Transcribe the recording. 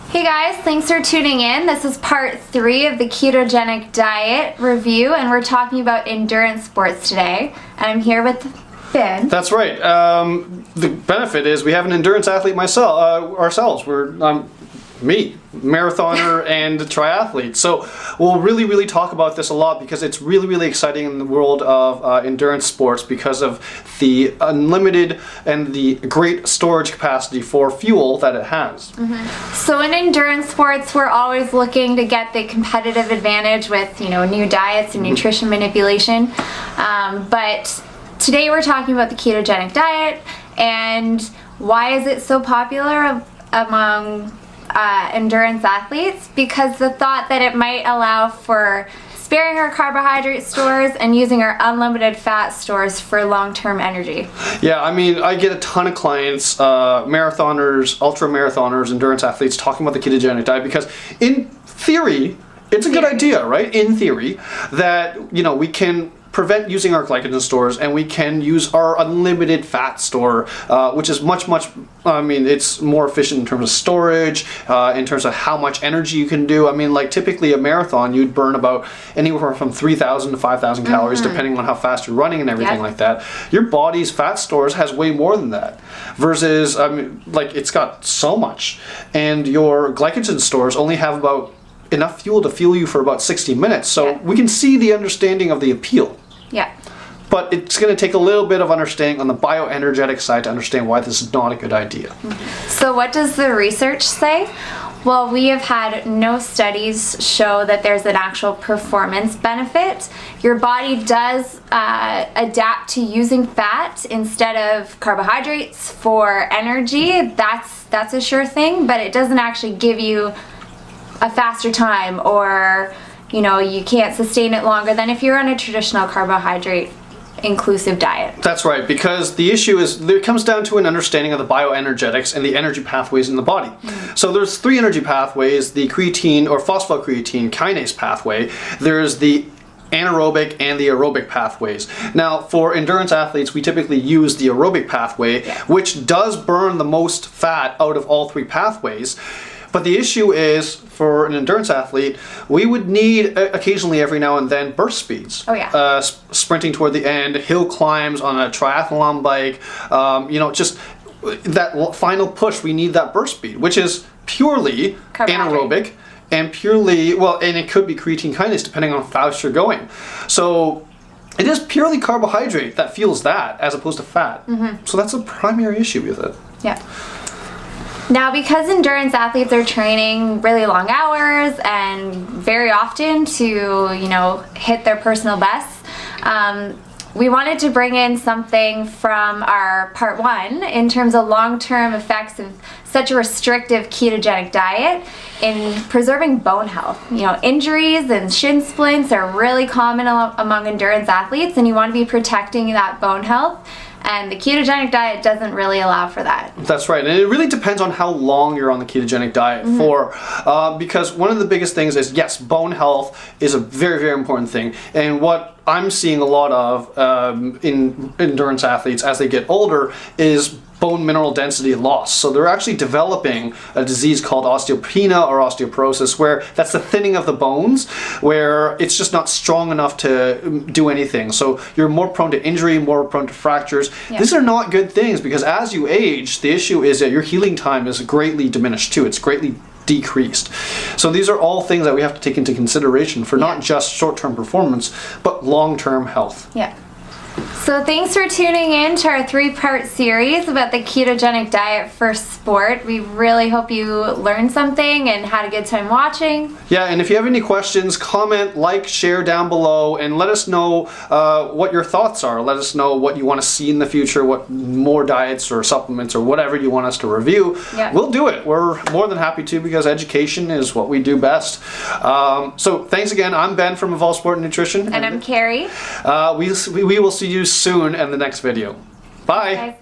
Hey guys, thanks for tuning in. This is part 3 of the ketogenic diet review, and we're talking about endurance sports today. And I'm here with Ben. That's right. The benefit is we have an endurance athlete ourselves. Me, marathoner and triathlete. So we'll really talk about this a lot because it's really exciting in the world of endurance sports because of the unlimited and the great storage capacity for fuel that it has. So in endurance sports, we're always looking to get the competitive advantage with, new diets and nutrition manipulation. But today we're talking about the ketogenic diet and why is it so popular among endurance athletes, because the thought that it might allow for sparing our carbohydrate stores and using our unlimited fat stores for long-term energy. Yeah, I mean, I get a ton of clients, marathoners, ultra-marathoners, endurance athletes talking about the ketogenic diet because in theory, it's a good idea, right? In theory, that, we can prevent using our glycogen stores and we can use our unlimited fat store, which is much, it's more efficient in terms of storage, in terms of how much energy you can do. I mean, like typically a marathon, you'd burn about anywhere from 3,000 to 5,000 calories, depending on how fast you're running and everything like that. Your body's fat stores has way more than that, versus, it's got so much. And your glycogen stores only have about enough fuel to fuel you for about 60 minutes. So we can see the understanding of the appeal. Yeah. But it's going to take a little bit of understanding on the bioenergetic side to understand why this is not a good idea. So what does the research say? Well, we have had no studies show that there's an actual performance benefit. Your body does adapt to using fat instead of carbohydrates for energy. That's a sure thing, but it doesn't actually give you a faster time, or you can't sustain it longer than if you're on a traditional carbohydrate inclusive diet. That's right, because the issue is it comes down to an understanding of the bioenergetics and the energy pathways in the body. So there's 3 energy pathways: the creatine or phosphocreatine kinase pathway, there's the anaerobic and the aerobic pathways. Now, for endurance athletes, we typically use the aerobic pathway, which does burn the most fat out of all 3 pathways. But the issue is, for an endurance athlete, we would need occasionally, every now and then, burst speeds. Oh yeah. Sprinting toward the end, hill climbs on a triathlon bike, just that final push, we need that burst speed, which is purely anaerobic and purely, and it could be creatine kinase depending on how fast you're going. So it is purely carbohydrate that fuels that as opposed to fat. So that's a primary issue with it. Yeah. Now, because endurance athletes are training really long hours and very often to, hit their personal bests, we wanted to bring in something from our part 1 in terms of long-term effects of such a restrictive ketogenic diet in preserving bone health. Injuries and shin splints are really common among endurance athletes, and you want to be protecting that bone health. And the ketogenic diet doesn't really allow for that. That's right, and it really depends on how long you're on the ketogenic diet for, because one of the biggest things is, yes, bone health is a very important thing, and what I'm seeing a lot of in endurance athletes as they get older is bone mineral density loss. So they're actually developing a disease called osteopenia or osteoporosis, where that's the thinning of the bones, where it's just not strong enough to do anything. So you're more prone to injury, more prone to fractures. These are not good things, because as you age, the issue is that your healing time is greatly diminished too. It's greatly decreased. So these are all things that we have to take into consideration for not just short-term performance, but long-term health. Yeah. So thanks for tuning in to our 3-part series about the ketogenic diet for sport. We really hope you learned something and had a good time watching. Yeah, and if you have any questions, comment, like, share down below, and let us know what your thoughts are. Let us know what you want to see in the future, what more diets or supplements or whatever you want us to review. We'll do it. We're more than happy to, because education is what we do best. So thanks again. I'm Ben from Evolve Sport and Nutrition. And I'm Carrie. We will see you soon in the next video. Bye. Bye.